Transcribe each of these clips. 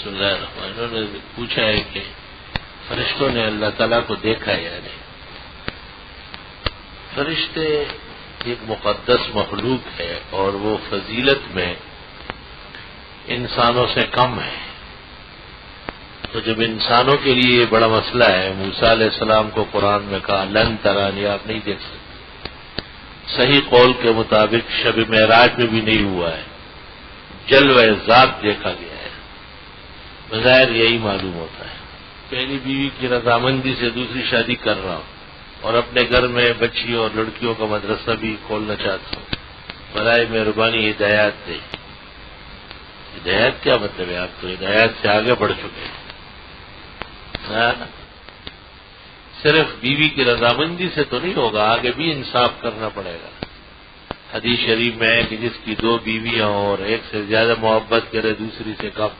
بسم اللہ الرحمن الرحیم. انہوں نے پوچھا ہے کہ فرشتوں نے اللہ تعالیٰ کو دیکھا یا نہیں. فرشتے ایک مقدس مخلوق ہے اور وہ فضیلت میں انسانوں سے کم ہے. تو جب انسانوں کے لیے یہ بڑا مسئلہ ہے، موسیٰ علیہ السلام کو قرآن میں کہا لن ترانی، آپ نہیں دیکھ سکتے. صحیح قول کے مطابق شب معراج میں بھی نہیں ہوا ہے، جلوہ ذات دیکھا گیا ہے. بظاہر یہی معلوم ہوتا ہے. پہلی بیوی کی رضامندی سے دوسری شادی کر رہا ہوں اور اپنے گھر میں بچیوں اور لڑکیوں کا مدرسہ بھی کھولنا چاہتا ہوں، برائے مہربانی ہدایات دے. ہدایت کیا مطلب ہے؟ آپ تو ہدایت سے آگے بڑھ چکے ہیں. صرف بیوی کی رضامندی سے تو نہیں ہوگا، آگے بھی انصاف کرنا پڑے گا. حدیث شریف میں ہے کہ جس کی 2 بیویاں ہوں اور ایک سے زیادہ محبت کرے دوسری سے کم،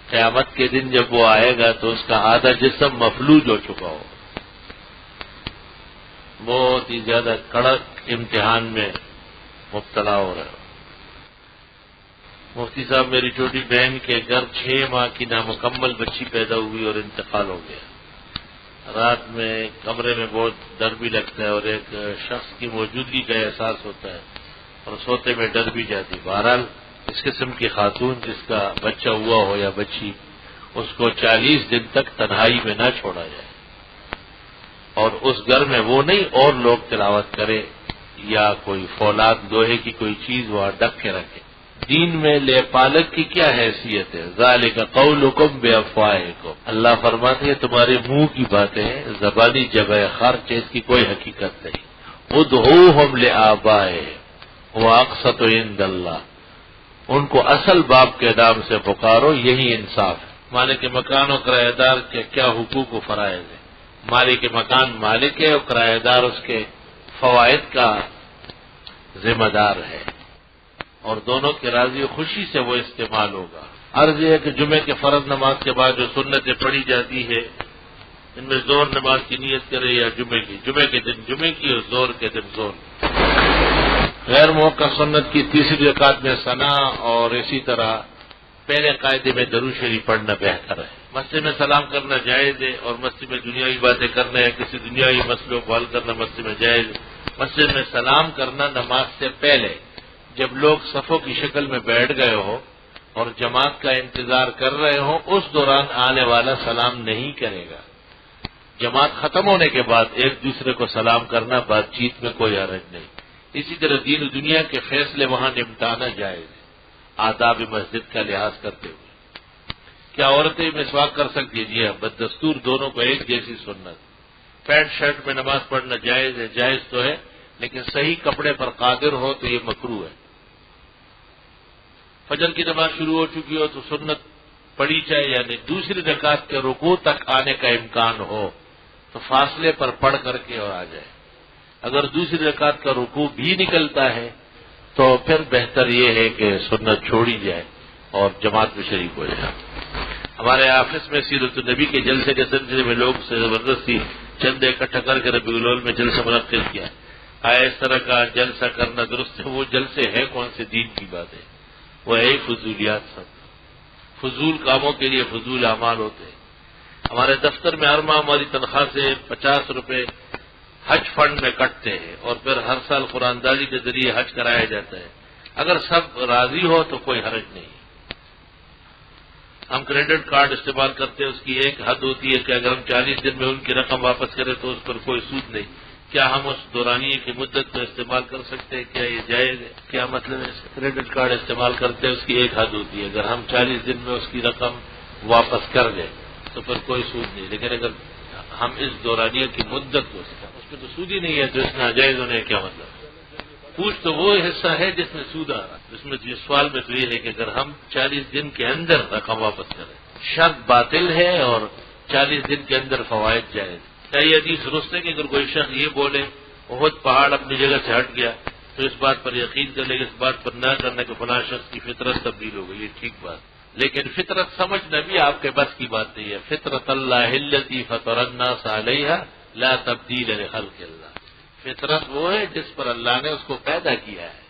قیامت کے دن جب وہ آئے گا تو اس کا آدھا جسم مفلوج ہو چکا ہو. بہت ہی زیادہ کڑک امتحان میں مبتلا ہو رہا ہو. مفتی صاحب، میری چھوٹی بہن کے گھر 6 ماہ کی نامکمل بچی پیدا ہوئی اور انتقال ہو گیا. رات میں کمرے میں بہت ڈر بھی لگتا ہے اور ایک شخص کی موجودگی کا احساس ہوتا ہے اور سوتے میں ڈر بھی جاتی. بہرحال اس قسم کی خاتون جس کا بچہ ہوا ہو یا بچی، اس کو 40 دن تک تنہائی میں نہ چھوڑا جائے اور اس گھر میں وہ نہیں اور لوگ تلاوت کرے یا کوئی فولاد لوہے کی کوئی چیز وہاں ڈک کے رکھے. دین میں لے پالک کی کیا حیثیت ہے؟ ذالک قولکم بافواہکم. اللہ فرماتے ہیں تمہارے منہ کی باتیں زبانی جبہ خرچ، اس کی کوئی حقیقت نہیں. ادعوہم لآبائہم هو اقسط عند اللہ. ان کو اصل باپ کے نام سے پکارو، یہی انصاف ہے. مالک مکان و کرایہ دار کے کیا حقوق و فرائض ہیں؟ مالک مکان مالک ہے اور کرایہ دار اس کے فوائد کا ذمہ دار ہے اور دونوں کی راضی و خوشی سے وہ استعمال ہوگا. عرض یہ ہے کہ جمعے کے فرض نماز کے بعد جو سنتیں پڑھی جاتی ہے ان میں ظہر نماز کی نیت کرے یا جمعے کے دن جمعے کی اور ظہر کے دن ظہر. غیر موقع سنت کی تیسری رکعت میں ثنا اور اسی طرح پہلے قاعدے میں درود شریف پڑھنا بہتر ہے. مسجد میں سلام کرنا جائز ہے اور مسجد میں دنیاوی باتیں کرنا یا کسی دنیاوی مسئلوں کو حل کرنا مسجد میں جائز ہے. مسجد میں سلام کرنا نماز سے پہلے جب لوگ صفوں کی شکل میں بیٹھ گئے ہو اور جماعت کا انتظار کر رہے ہوں، اس دوران آنے والا سلام نہیں کرے گا. جماعت ختم ہونے کے بعد ایک دوسرے کو سلام کرنا بات چیت میں کوئی حرج نہیں. اسی طرح دین و دنیا کے فیصلے وہاں نمٹانا جائز ہے آداب مسجد کا لحاظ کرتے ہوئے. کیا عورتیں مسواک کر سکتی ہیں؟ جی ہاں، بددستور دونوں کو ایک جیسی سنت. پینٹ شرٹ میں نماز پڑھنا جائز ہے، جائز تو ہے، لیکن صحیح کپڑے پر قادر ہو تو یہ مکروہ ہے. فجر کی نماز شروع ہو چکی ہو تو سنت پڑھی جائے، یعنی دوسری رکعت کے رکوع تک آنے کا امکان ہو تو فاصلے پر پڑھ کر کے اور آ جائے. اگر دوسری رکعت کا رکوع بھی نکلتا ہے تو پھر بہتر یہ ہے کہ سنت چھوڑی جائے اور جماعت میں شریک ہو جائے. ہمارے آفس میں سیرت النبی کے جلسے کے سلسلے میں لوگ سے زبردستی چندے اکٹھا کر کے ربیع الاول میں جلسہ منعقد کیا. آیا اس طرح کا جلسہ کرنا درست ہے؟ وہ جلسے ہے کون سے دین کی بات ہے؟ وہ ہے فضولیات. سب فضول کاموں کے لیے فضول اعمال ہوتے ہیں. ہمارے دفتر میں ہر ماہ ہماری تنخواہ سے 50 روپے حج فنڈ میں کٹتے ہیں اور پھر ہر سال قرآن دازی کے ذریعے حج کرایا جاتا ہے. اگر سب راضی ہو تو کوئی حرج نہیں. ہم کریڈٹ کارڈ استعمال کرتے ہیں، اس کی ایک حد ہوتی ہے کہ اگر ہم 40 دن میں ان کی رقم واپس کریں تو اس پر کوئی سود نہیں. کیا ہم اس دورانیے کی مدت میں استعمال کر سکتے ہیں؟ کیا یہ جائز ہے؟ کیا مطلب ہے؟ کریڈٹ کارڈ استعمال کرتے ہیں، اس کی ایک حد ہوتی ہے، اگر ہم 40 دن میں اس کی رقم واپس کر دیں تو پھر کوئی سود نہیں. لیکن اگر ہم اس دورانیے کی مدت کو اس میں تو سود ہی نہیں ہے تو اس میں ناجائز ہونے کا کیا مطلب؟ پوچھ تو وہ حصہ ہے جس میں سود آ رہا. اس میں جس سوال میں تو یہ ہے کہ اگر ہم 40 دن کے اندر رقم واپس کریں، شرط باطل ہے اور 40 دن کے اندر فوائد جائز. کیا یہ حدیث درست ہے کہ اگر کوئی شخص یہ بولے بہت پہاڑ اپنی جگہ سے ہٹ گیا تو اس بات پر یقین کر لے، اس بات پر نہ کرنے کہ فلاں شخص کی فطرت تبدیل ہو گئی؟ یہ ٹھیک بات، لیکن فطرت سمجھنا بھی آپ کے بس کی بات نہیں ہے. فطرت اللہ التی فطر الناس علیہا لا تبدیل لخلق اللہ. فطرت وہ ہے جس پر اللہ نے اس کو پیدا کیا ہے.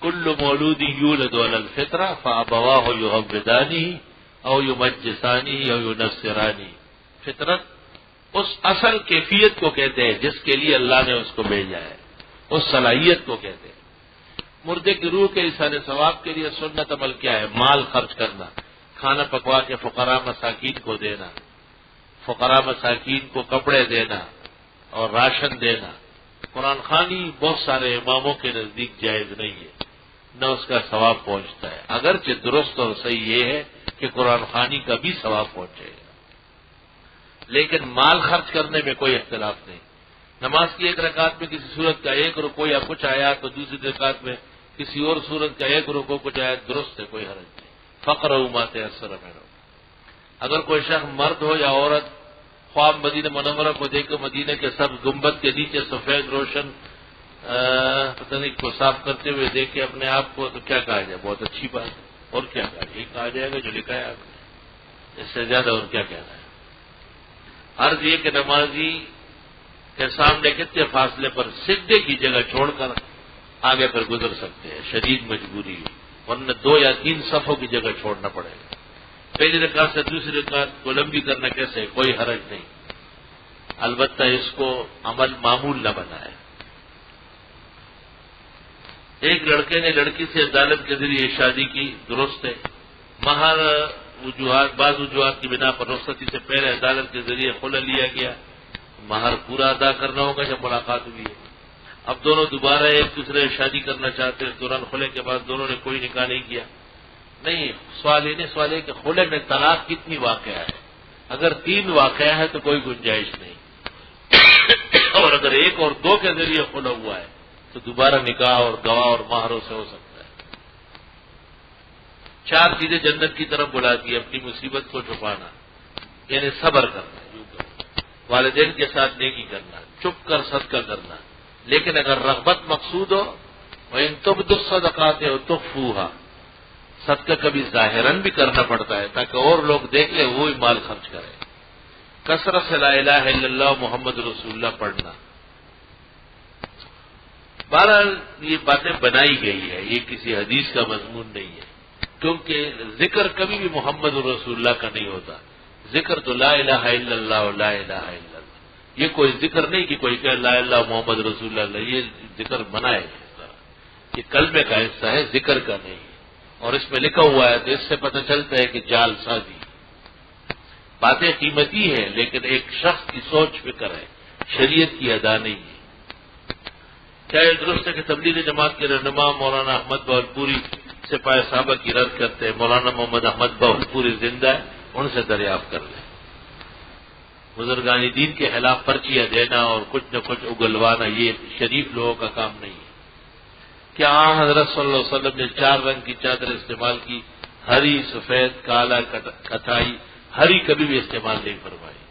کل مولود یولد علی الفطرہ فابواہ یحودانہ او یمجسانی او ینصرانی. فطرت اس اصل کیفیت کو کہتے ہیں جس کے لیے اللہ نے اس کو بھیجا ہے، اس صلاحیت کو کہتے ہیں. مردے کی روح کے ایصال ثواب کے لیے سنت عمل کیا ہے؟ مال خرچ کرنا، کھانا پکوا کے فقراء مساکین کو دینا، فقراء مساکین کو کپڑے دینا اور راشن دینا. قرآن خوانی بہت سارے اماموں کے نزدیک جائز نہیں ہے، نہ اس کا ثواب پہنچتا ہے، اگرچہ درست اور صحیح یہ ہے کہ قرآن خوانی کا بھی ثواب پہنچے گا، لیکن مال خرچ کرنے میں کوئی اختلاف نہیں. نماز کی ایک رکعت میں کسی سورت کا ایک رکوع یا کچھ آیا تو دوسری رکعت میں کسی اور سورت کا ایک رکوع کچھ آیا، درست ہے، کوئی حرج نہیں. فقرؤ ما تیسر منہ. اگر کوئی شخص مرد ہو یا عورت خواب مدینہ منورہ کو دیکھ کر مدینہ کے سب گنبد کے نیچے سفید روشن پتہ نہیں کو صاف کرتے ہوئے دیکھے اپنے آپ کو، تو کیا کہا جائے؟ بہت اچھی بات ہے. اور کیا کہا جائے؟ یہ کہا جائے گا جو لکھا ہے آپ نے، اس سے زیادہ اور کیا کہنا ہے. عرض یہ کہ نمازی کے سامنے کتنے فاصلے پر سجدے کی جگہ چھوڑ کر آگے پر گزر سکتے ہیں، شدید مجبوری ہو، ورنہ 2 یا 3 صفوں کی جگہ چھوڑنا پڑے گا. پہلی رکعت سے دوسری رکعت کو لمبی کرنا کیسے؟ کوئی حرج نہیں، البتہ اس کو عمل معمول نہ بنائے. ایک لڑکے نے لڑکی سے عدالت کے ذریعے شادی کی، درست ہے. مہر بعض وجوہات کی بنا پر رخصتی سے پہلے عدالت کے ذریعے خلع لیا گیا، مہر پورا ادا کرنا ہوگا جب ملاقات ہوئی ہے. اب دونوں دوبارہ ایک دوسرے سے شادی کرنا چاہتے ہیں، دوران خلع کے بعد دونوں نے کوئی نکاح نہیں کیا. نہیں، سوال ہے کہ خلع میں طلاق کتنی واقعہ ہے؟ اگر 3 واقعہ ہے تو کوئی گنجائش نہیں، اور اگر 1 اور 2 کے ذریعے خلع ہوا ہے تو دوبارہ نکاح اور گواہ اور مہروں سے ہو سکتا ہے. 4 چیزیں جنت کی طرف بلاتی ہے: اپنی مصیبت کو چھپانا، یعنی صبر کرنا، والدین کے ساتھ نیکی کرنا، چپ کر صدقہ کرنا. لیکن اگر رغبت مقصود ہو، وَإِن تُبْدُوا الصَّدَقَاتِ وَتُخْفُوهَا، صدقہ کبھی ظاہراً بھی کرنا پڑتا ہے تاکہ اور لوگ دیکھ لیں، وہی مال خرچ کرے. کثرت سے لا الہ الا اللہ محمد رسول اللہ پڑھنا. بہرحال یہ باتیں بنائی گئی ہے، یہ کسی حدیث کا مضمون نہیں ہے، کیونکہ ذکر کبھی بھی محمد رسول اللہ کا نہیں ہوتا. ذکر تو لا الہ الا اللہ و لا الہ الا اللہ. یہ کوئی ذکر نہیں کہ کوئی کہے لا الہ محمد رسول اللہ، یہ ذکر بنائے گا اس طرح. یہ کلمے کا حصہ ہے، ذکر کا نہیں ہے. اور اس میں لکھا ہوا ہے تو اس سے پتہ چلتا ہے کہ جال سازی. باتیں قیمتی ہیں لیکن ایک شخص کی سوچ فکر ہے، شریعت کی ادا نہیں ہے. کیا یہ درست ہے کہ تبلیغ جماعت کے رہنما مولانا احمد بہلپوری سپاہ صحابہ کی رد کرتے ہیں؟ مولانا محمد احمد بہلپوری زندہ ہے، ان سے دریافت کر لیں. بزرگان دین کے خلاف پرچیاں دینا اور کچھ نہ کچھ اگلوانا یہ شریف لوگوں کا کام نہیں ہے. کیا حضرت صلی اللہ علیہ وسلم نے 4 رنگ کی چادر استعمال کی؟ ہری، سفید، کالا، کتھائی. ہری کبھی بھی استعمال نہیں فرمائی.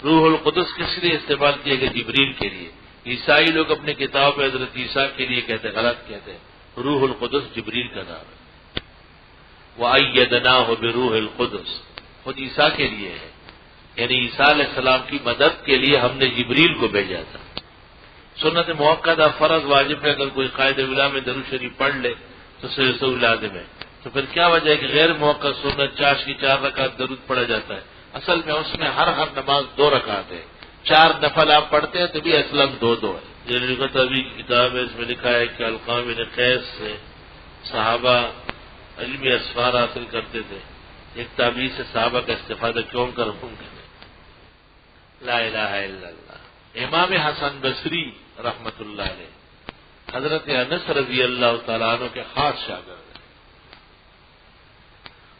روح القدس کس لیے استعمال کیے گئے؟ جبریل کے لیے. عیسائی لوگ اپنے کتاب میں حضرت عیسیٰ کے لیے کہتے ہیں، غلط کہتے ہیں. روح القدس جبریل کا نام ہے. وَأَيَّدْنَاهُ بِرُوحِ الْقُدُسِ، خود عیسیٰ کے لیے ہے، یعنی عیسیٰ علیہ السلام کی مدد کے لیے ہم نے جبریل کو بھیجا تھا. سنت موقعہ فرض واجب ہے، اگر کوئی قائد ولا میں درود شریف پڑھ لے تو سو لازم ہے. تو پھر کیا وجہ ہے کہ غیر موقع سنت چاش کی 4 رکعت درود پڑھا جاتا ہے؟ اصل میں اس میں ہر نماز 2 رکعت ہے. 4 نفل آپ پڑھتے ہیں تو بھی اسلم 2 ہے. یہ ابھی کتاب ہے، اس میں لکھا ہے کہ القامہ بن قیس سے صحابہ علمی اسفار حاصل کرتے تھے. ایک تابعی سے صحابہ کا استفادہ کیوں کر ممکن ہے؟ لا الہ الا اللہ. امام حسن بصری رحمت اللہ علیہ حضرت انس رضی اللہ تعالیٰ عنہ کے خاص شاگرد ہیں.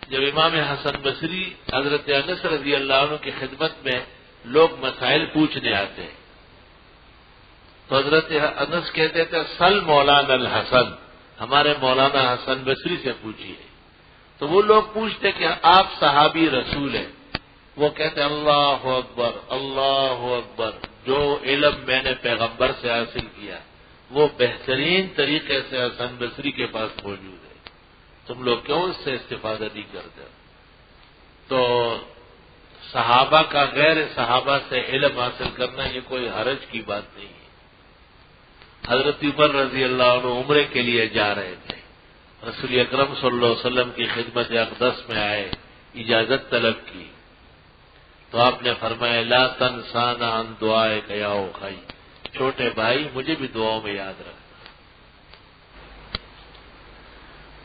جب امام حسن بصری حضرت انس رضی اللہ عنہ کی خدمت میں لوگ مسائل پوچھنے آتے ہیں تو حضرت انس کہتے تھے سل مولانا الحسن، ہمارے مولانا حسن بصری سے پوچھیے. تو وہ لوگ پوچھتے کہ آپ صحابی رسول ہیں، وہ کہتے اللہ اکبر اللہ اکبر، جو علم میں نے پیغمبر سے حاصل کیا وہ بہترین طریقے سے حسن بصری کے پاس موجود ہے، تم لوگ کیوں اس سے استفادہ نہیں کرتے؟ تو صحابہ کا غیر صحابہ سے علم حاصل کرنا یہ کوئی حرج کی بات نہیں ہے. حضرت عمر رضی اللہ عنہ عمرے کے لیے جا رہے تھے، رسول اکرم صلی اللہ علیہ وسلم کی خدمت اقدس میں آئے، اجازت طلب کی تو آپ نے فرمایا لا تنسانا عن دعائک یا اخی، چھوٹے بھائی مجھے بھی دعاؤں میں یاد رکھ۔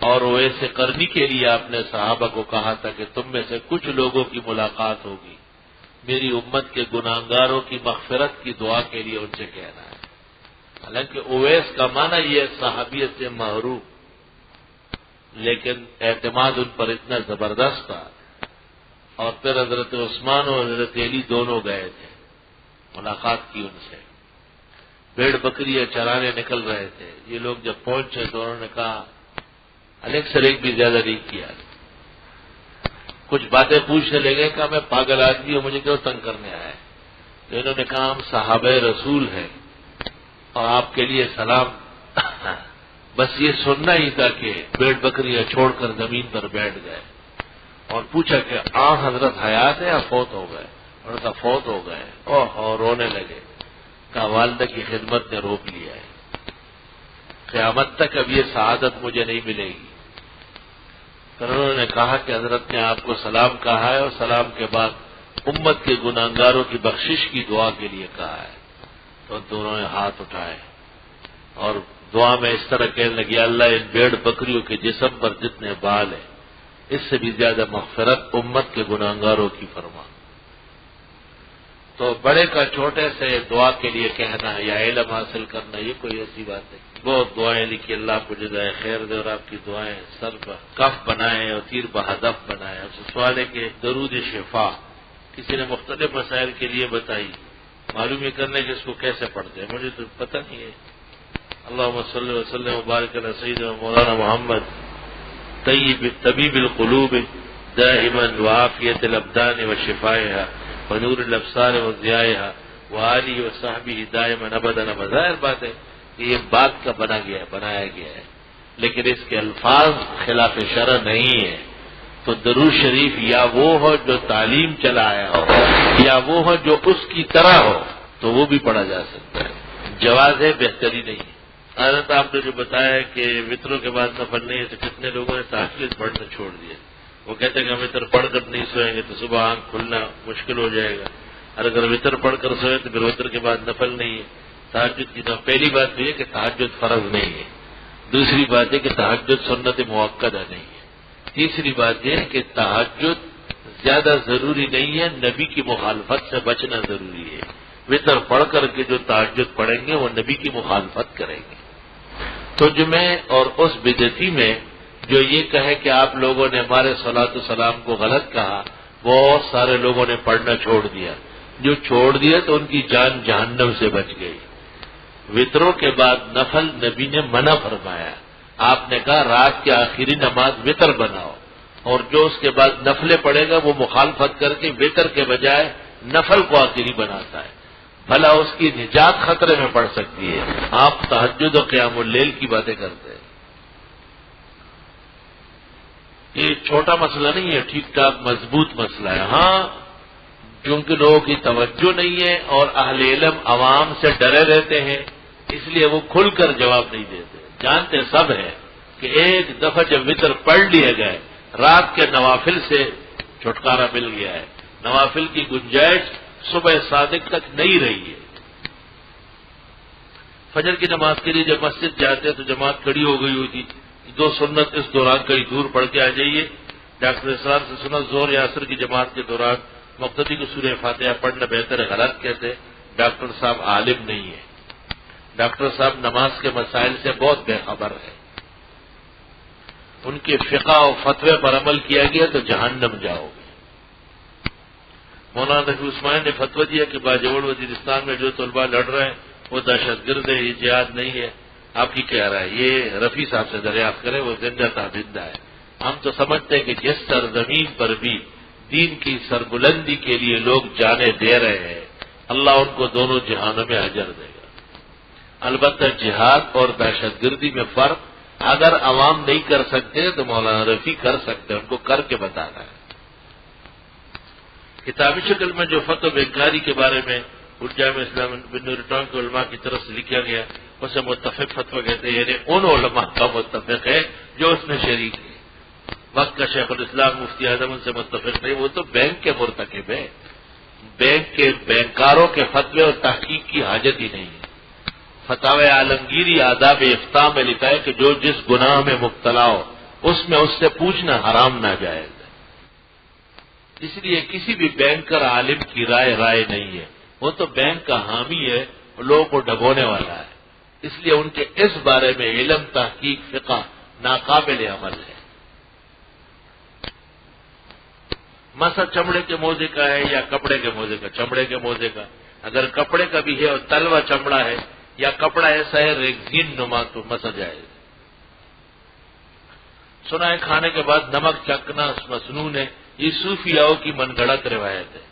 اور ویسے کرنی کے لیے آپ نے صحابہ کو کہا تھا کہ تم میں سے کچھ لوگوں کی ملاقات ہوگی، میری امت کے گناہگاروں کی مغفرت کی دعا کے لیے ان سے کہنا ہے۔ حالانکہ اویس کا معنی یہ صحابیت سے محروم، لیکن اعتماد ان پر اتنا زبردست تھا، اور پھر حضرت عثمان اور حضرت علی دونوں گئے تھے، ملاقات کی ان سے، بھیڑ بکریاں چرانے نکل رہے تھے۔ یہ لوگ جب پہنچے تو انہوں نے کہا الیکسر ایک بھی زیادہ نہیں کیا، کچھ باتیں پوچھنے لگے کہ میں پاگل آدمی ہوں، مجھے کیوں تنگ کرنے آیا ہے؟ تو انہوں نے کہا ہم صحابہ رسول ہیں اور آپ کے لیے سلام، بس یہ سننا ہی تھا کہ بھیڑ بکریاں چھوڑ کر زمین پر بیٹھ گئے، اور پوچھا کہ حضرت حیات ہے یا فوت ہو گئے؟ انہوں نے کہا فوت ہو گئے، اور رونے لگے، کہا والدہ کی خدمت نے روک لیا ہے، قیامت تک اب یہ سعادت مجھے نہیں ملے گی۔ تو انہوں نے کہا کہ حضرت نے آپ کو سلام کہا ہے، اور سلام کے بعد امت کے گناہگاروں کی بخشش کی دعا کے لیے کہا ہے۔ تو دونوں نے ہاتھ اٹھائے اور دعا میں اس طرح کہنے لگی اللہ ان بھیڑ بکریوں کے جسم پر جتنے بال ہیں اس سے بھی زیادہ مغفرت امت کے گناہگاروں کی فرما۔ تو بڑے کا چھوٹے سے دعا کے لیے کہنا یا علم حاصل کرنا یہ کوئی ایسی بات نہیں۔ بہت دعائیں لکھی، اللہ آپ کو جزائے خیر دے، اور آپ کی دعائیں سر پر کف بنائے اور تیر بہدف بنائے۔ اب سوال ہے کہ درود شفا کسی نے مختلف مسائل کے لیے بتائی، معلوم یہ کرنے کہ اس کو کیسے پڑھتے ہیں مجھے تو پتہ نہیں ہے۔ اللہم صلی وسلم وبارک علی سیدنا مولانا محمد طبیب القلوب دائما وعافیت الابدان وشفائها ونور الابصار وضیائها وآلہ وصحبہ دائما ابدا ابدا۔ ظاہر بات ہے کہ یہ بات کا بنایا گیا ہے، لیکن اس کے الفاظ خلاف شرع نہیں ہے۔ تو درود شریف یا وہ ہو جو تعلیم چلایا ہو یا وہ ہو جو اس کی طرح ہو تو وہ بھی پڑھا جا سکتا ہے، جواز ہے، بہتری نہیں ہے۔ حضرت آپ نے جو بتایا کہ وطروں کے بعد نفل نہیں ہے تو کتنے لوگوں نے تہجد پڑھنا چھوڑ دیا، وہ کہتے ہیں کہ ہم وطر پڑھ کر نہیں سوئیں گے تو صبح آنکھ کھلنا مشکل ہو جائے گا، اور اگر وطر پڑھ کر سوئے تو پھر وطر کے بعد نفل نہیں ہے۔ تہجد کی تو پہلی بات تو یہ کہ تہجد فرض نہیں ہے، دوسری بات ہے کہ تہجد سنت موقدہ نہیں ہے، تیسری بات یہ ہے کہ تہجد زیادہ ضروری نہیں ہے، نبی کی مخالفت سے بچنا ضروری ہے۔ وطر پڑھ کر کے جو تہجد پڑھیں گے وہ نبی کی مخالفت کریں گے۔ تجمے اور اس بدعتی میں جو یہ کہے کہ آپ لوگوں نے ہمارے صلاۃ والسلام کو غلط کہا، بہت سارے لوگوں نے پڑھنا چھوڑ دیا، جو چھوڑ دیا تو ان کی جان جہنم سے بچ گئی۔ وطروں کے بعد نفل نبی نے منع فرمایا، آپ نے کہا رات کی آخری نماز وطر بناؤ، اور جو اس کے بعد نفلیں پڑھے گا وہ مخالفت کر کے وطر کے بجائے نفل کو آخری بناتا ہے، بھلا اس کی نجات خطرے میں پڑ سکتی ہے۔ آپ تہجد و قیام اللیل کی باتیں کرتے ہیں، یہ چھوٹا مسئلہ نہیں ہے، ٹھیک ٹھاک مضبوط مسئلہ ہے۔ ہاں کیونکہ لوگوں کی توجہ نہیں ہے اور اہل علم عوام سے ڈرے رہتے ہیں، اس لیے وہ کھل کر جواب نہیں دیتے۔ جانتے سب ہیں کہ ایک دفعہ جب وطر پڑھ لیے گئے رات کے نوافل سے چھٹکارا مل گیا ہے، نوافل کی گنجائش صبح صادق تک نہیں رہی ہے۔ فجر کی نماز کے لیے جب مسجد جاتے تو جماعت کھڑی ہو گئی ہوتی، دو سنت اس دوران کہیں دور پڑھ کے آ جائیے۔ ڈاکٹر اسرار سے سنا زور یا عصر کی جماعت کے دوران مقتدی کو سورہ فاتحہ پڑھنا بہتر ہے، غلط کہتے۔ ڈاکٹر صاحب عالم نہیں ہے، ڈاکٹر صاحب نماز کے مسائل سے بہت بے خبر ہے، ان کے فقہ و فتوے پر عمل کیا گیا تو جہنم جاؤ گے۔ مولانا رفیع عثمانی نے فتویٰ دیا کہ باجوڑ وزیرستان میں جو طلباء لڑ رہے ہیں وہ دہشت گرد ہے، یہ جہاد نہیں ہے۔ آپ کی کہہ رہا ہے یہ رفیع صاحب سے دریافت کریں، وہ زندہ تابندہ ہے۔ ہم تو سمجھتے ہیں کہ جس سرزمین پر بھی دین کی سربلندی کے لیے لوگ جانیں دے رہے ہیں، اللہ ان کو دونوں جہانوں میں اجر دے گا۔ البتہ جہاد اور دہشت گردی میں فرق اگر عوام نہیں کر سکتے تو مولانا رفیع کر سکتے ہیں، ان کو کر کے بتانا ہے۔ کتابی شکل میں جو فتح و انکاری کے بارے میں جامع اسلام بن نور ٹانگ کے علماء کی طرف سے لکھا گیا اسے متفق فتویٰ کہتے ہیں، یعنی ان علماء کا متفق ہے جو اس میں شریک ہے۔ وقت کا شیخ الاسلام مفتی اعظم ان سے متفق نہیں، وہ تو بینک کے مرتکب ہے، بینک کے بینکاروں کے فتوے اور تحقیق کی حاجت ہی نہیں ہے۔ فتاوی عالمگیری آداب افتاء میں لکھا ہے کہ جو جس گناہ میں مبتلا ہو اس میں اس سے پوچھنا حرام ناجائز ہے۔ اس لیے کسی بھی بینکر عالم کی رائے نہیں ہے، وہ تو بینک کا حامی ہے، لوگوں کو ڈبونے والا ہے، اس لیے ان کے اس بارے میں علم، تحقیق، فقہ ناقابل عمل ہے۔ مسا چمڑے کے موزے کا ہے یا کپڑے کے موزے کا؟ چمڑے کے موزے کا۔ اگر کپڑے کا بھی ہے اور تلوا چمڑا ہے یا کپڑا ایسا ہے ریگزین نما تو مسا جائے۔ سنا ہے کھانے کے بعد نمک چکنا مسنون ہے، یہ صوفیاؤں کی من گھڑت روایت ہے۔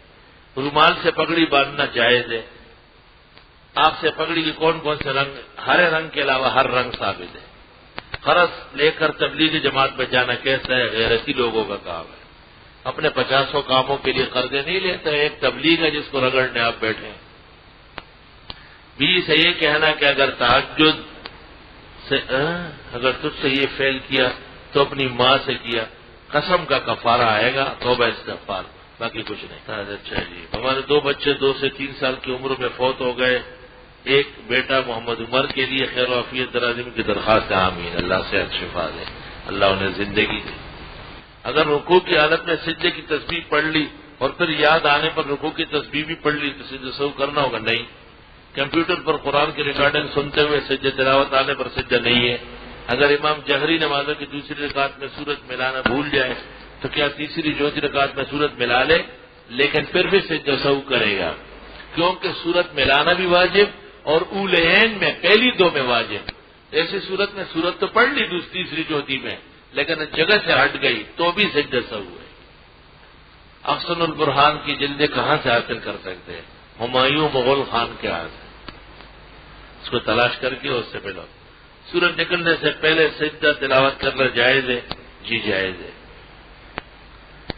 رومال سے پگڑی باندھنا جائز ہے۔ آپ سے پگڑی کے کون کون سے رنگ؟ ہرے رنگ کے علاوہ ہر رنگ ثابت ہے۔ قرض لے کر تبلیغی جماعت میں جانا کیسا ہے؟ غیرتی لوگوں کا کام ہے، اپنے 50 کاموں کے لیے قرضے نہیں لیتے، ایک تبلیغ ہے جس کو رگڑنے آپ بیٹھے ہیں۔ بیوی سے یہ کہنا کہ اگر تہجد سے اگر تجھ سے یہ فعل کیا تو اپنی ماں سے کیا، قسم کا کفارہ آئے گا، توبہ استغفار، باقی کچھ نہیں۔ اچھا جی، ہمارے 2 بچے 2 سے 3 سال کی عمر میں فوت ہو گئے، ایک بیٹا محمد عمر کے لیے خیر و عافیت درازم کی درخواست ہے، آمین، اللہ سے شفا دے، اللہ انہیں زندگی دے۔ اگر رکوع کی حالت میں سجدے کی تسبیح پڑھ لی اور پھر یاد آنے پر رکوع کی تسبیح بھی پڑھ لی تو سجدہ سہو کرنا ہوگا؟ نہیں۔ کمپیوٹر پر قرآن کی ریکارڈنگ سنتے ہوئے سجدہ تلاوت آنے پر سجدہ نہیں ہے۔ اگر امام جہری نمازوں کی دوسری رکعت میں سورت ملانا بھول جائے تو کیا تیسری چوتھی رکعت میں سورت ملا لے، لیکن پھر بھی سجدہ سہو کرے گا، کیونکہ سورت ملانا بھی واجب اور اولین میں پہلی 2 میں واجب۔ ایسی صورت میں سورت تو پڑھ لی تیسری چوتھی میں، لیکن جگہ سے ہٹ گئی تو بھی سجدہ سہو ہے۔ احسن البرہان کی جلدیں کہاں سے حاصل کر سکتے ہیں؟ ہمایوں مغل خان کے ہاتھ ہے، اس کو تلاش کر کے اس سے ملو۔ سورج نکلنے سے پہلے سجدہ تلاوت کرنا جائز ہے؟ جی جائز ہے۔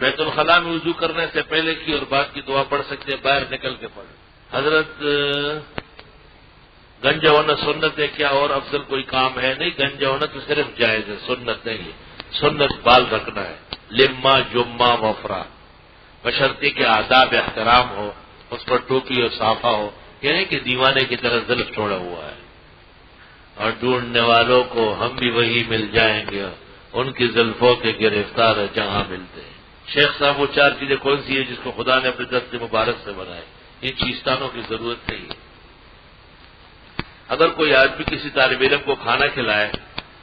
بیت الخلاء میں وضو کرنے سے پہلے کی اور بعد کی دعا پڑھ سکتے ہیں، باہر نکل کے پڑھ۔ حضرت گنجا ہونا سنت ہے کیا اور افضل کوئی کام ہے؟ نہیں، گنجا ہونا تو صرف جائز ہے، سنت نہیں ہے۔ سنت بال رکھنا ہے، لما جمعہ وفرا، بشرطی کے آداب احترام ہو، اس پر ٹوپی اور صافہ ہو، یعنی کہ دیوانے کی طرح زلف چھوڑا ہوا ہے۔ اور ڈھونڈنے والوں کو ہم بھی وہی مل جائیں گے، ان کی زلفوں کے گرفتار ہے جہاں ملتے ہیں۔ شیخ صاحب وہ 4 چیزیں کون سی ہیں جس کو خدا نے اپنے دست مبارک سے بنائے؟ ان چیزتانوں کی ضرورت نہیں ہے۔ اگر کوئی آدمی کسی طالب علم کو کھانا کھلائے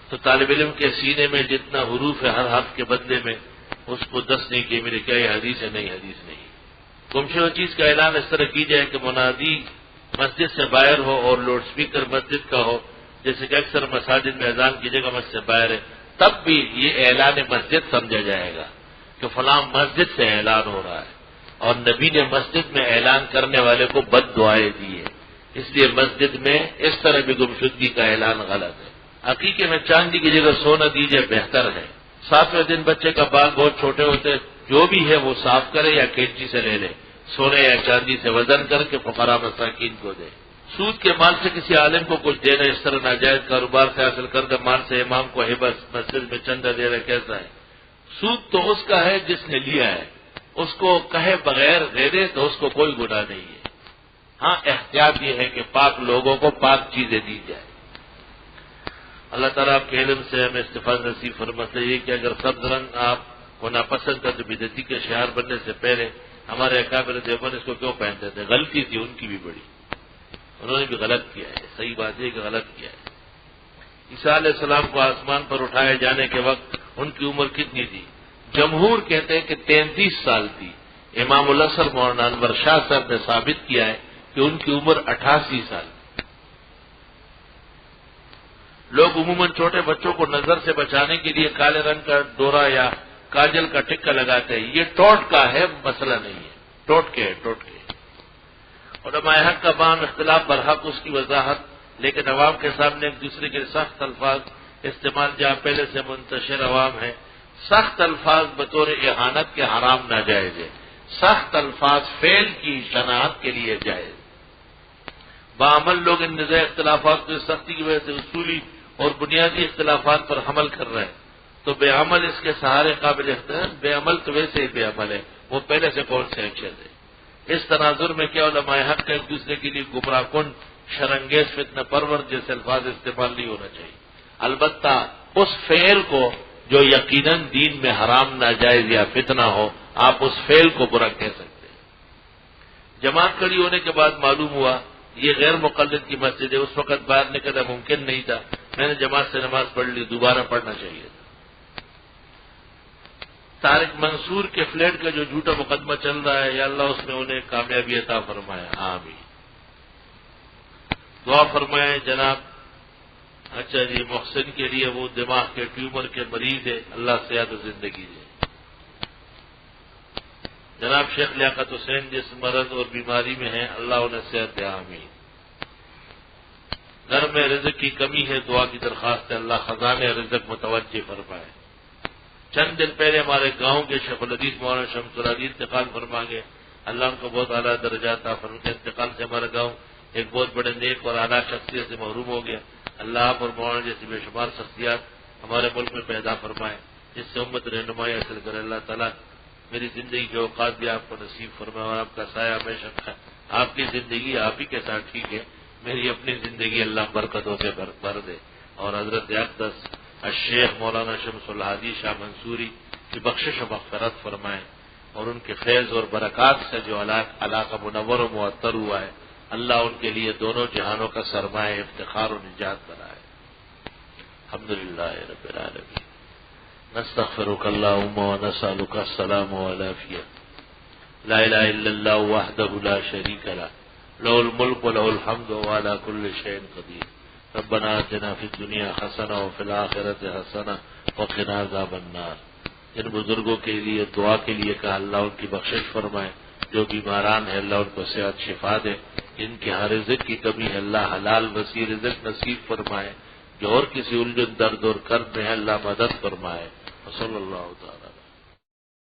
تو طالب علم کے سینے میں جتنا حروف ہے ہر حرف کے بدلے میں اس کو 10 نہیں کہ میرے کیا یہ حدیث ہے؟ نہیں، حدیث نہیں۔ گمشدہ چیز کا اعلان اس طرح کی جائے کہ منادی مسجد سے باہر ہو اور لاؤڈ سپیکر مسجد کا ہو، جیسے کہ اکثر مساجد میں اذان کی جگہ مسجد سے باہر ہے، تب بھی یہ اعلان مسجد سمجھا جائے گا کہ فلاں مسجد سے اعلان ہو رہا ہے، اور نبی نے مسجد میں اعلان کرنے والے کو بد دعائیں دی ہے، اس لیے مسجد میں اس طرح بھی گمشدگی کا اعلان غلط ہے۔ عقیقے میں چاندی کی جگہ سونا دیجیے، بہتر ہے۔ 7ویں دن بچے کا بال بہت چھوٹے ہوتے، جو بھی ہے وہ صاف کرے یا کینچی سے لے لے، سونے یا چاندی سے وزن کر کے فقراء مساکین کو دے۔ سود کے مال سے کسی عالم کو کچھ دینا اس طرح ناجائز کاروبار سے حاصل کردہ مال سے امام کو ہبہ مسجد میں چندہ دینا کیسا ہے؟ سود تو اس کا ہے جس نے لیا ہے، اس کو کہے بغیر دے دے تو اس کو کوئی گناہ نہیں ہے۔ ہاں احتیاط یہ ہے کہ پاک لوگوں کو پاک چیزیں دی جائے۔ اللہ تعالیٰ آپ کے علم سے ہمیں استفادہ نصیب فرماتے ہیں کہ اگر سبز رنگ آپ کو ناپسند ہے تو بدعتی کے شعار بننے سے پہلے ہمارے اکابر دیوبند اس کو کیوں پہنتے تھے؟ غلطی تھی ان کی بھی بڑی، انہوں نے بھی غلط کیا ہے، صحیح بات ہے کہ غلط کیا ہے۔ عیسیٰ علیہ السلام کو آسمان پر اٹھائے جانے کے وقت ان کی عمر کتنی تھی؟ جمہور کہتے ہیں کہ 33 سال تھی۔ امام الاسر مولانا انور شاہ صاحب نے ثابت کیا ہے کہ ان کی عمر 88 سال۔ لوگ عموماً چھوٹے بچوں کو نظر سے بچانے کے لیے کالے رنگ کا ڈورا یا کاجل کا ٹکا لگاتے ہیں، یہ ٹوٹ کا ہے، مسئلہ نہیں ہے، ٹوٹکے ہے، ٹوٹکے۔ علماء حق کا بام اختلاف برحق اس کی وضاحت، لیکن عوام کے سامنے ایک دوسرے کے سخت الفاظ استعمال جہاں پہلے سے منتشر عوام ہے، سخت الفاظ بطور اہانت کے حرام ناجائز ہے، سخت الفاظ فعل کی شناخت کے لیے جائز۔ بعمل لوگ ان نزاع اختلافات کو سختی کی وجہ سے اصولی اور بنیادی اختلافات پر حمل کر رہے ہیں، تو بے عمل اس کے سہارے قابل اختیار، بے عمل تو ویسے ہی بے عمل ہے، وہ پہلے سے کون سے ایکشن ہے۔ اس تناظر میں کیا علماء حق کا ایک دوسرے کے لیے گمراہ کن، شرنگیز، فتنہ پرور جیسے الفاظ استعمال نہیں ہونا چاہیے۔ البتہ اس فعل کو جو یقیناً دین میں حرام، ناجائز یا فتنہ ہو، آپ اس فعل کو برا کہہ سکتے ہیں۔ جماعت کھڑی ہونے کے بعد معلوم ہوا یہ غیر مقلد کی مسجد ہے، اس وقت باہر نکلنا ممکن نہیں تھا، میں نے جماعت سے نماز پڑھ لی، دوبارہ پڑھنا چاہیے تھا۔ طارق منصور کے فلیٹ کا جو جھوٹا مقدمہ چل رہا ہے، یا اللہ اس میں انہیں کامیابی عطا فرمایا، آمین۔ دعا فرمائیں جناب۔ اچھا جی، محسن کے لیے وہ دماغ کے ٹیومر کے مریض ہے، اللہ صحت و زندگی دے۔ جناب شیخ لیاقت حسین جس مرض اور بیماری میں ہیں، اللہ انہیں صحت دے، آمین۔ گھر میں رزق کی کمی ہے، دعا کی درخواست ہے، اللہ خزانے رزق متوجہ فرمائے۔ چند دن پہلے ہمارے گاؤں کے شیخ الحدیث مولانا شمس العلی انتقال فرما گئے، اللہ ان کو بہت اعلیٰ درجات عطا فرمائے۔ کے انتقال سے ہمارا گاؤں ایک بہت بڑے نیک اور اعلیٰ شخصیت سے محروم ہو گیا، اللہ آپ اور مولانا جیسی بے شمار شخصیات ہمارے ملک میں پیدا فرمائے، جس سے امت رہنمائی حاصل کرے۔ اللہ تعالیٰ میری زندگی کے اوقات بھی آپ کو نصیب فرمائے، اور آپ کا سایہ ہمیشہ آپ کی زندگی آپ ہی کے ساتھ ٹھیک ہے، میری اپنی زندگی اللہ برکتوں سے بھر دے، اور حضرت اقدس الشیخ مولانا شمس الحادی شاہ منصوری کی بخشش و مغفرت فرمائے، اور ان کے فیض اور برکات سے جو علاقہ منور و معطر ہوا ہے، اللہ ان کے لیے دونوں جہانوں کا سرمایہ افتخار و نجات بنائے۔ الحمدللہ رب العالمین، نستغفرک اللہم و نسألک السلام والعافیہ، لا الہ الا اللہ وحدہ لا شریک لہ، لہ الملک و لہ الحمد و علی کل شیء قدیر۔ ربنا آتنا فی الدنیا حسنہ وفی الآخرۃ حسنہ وقنا عذاب النار۔ ان بزرگوں کے لیے دعا کے لیے کہا، اللہ ان کی بخشش فرمائے، جو بیماران ہیں اللہ ان کو صحت شفا دے، ان کے ہر رزق کی کمی ہے اللہ حلال وسیع رزق نصیب فرمائے، جو اور کسی الجھن درد اور کرب میں ہے اللہ مدد فرمائے۔ صلی اللہ تعالی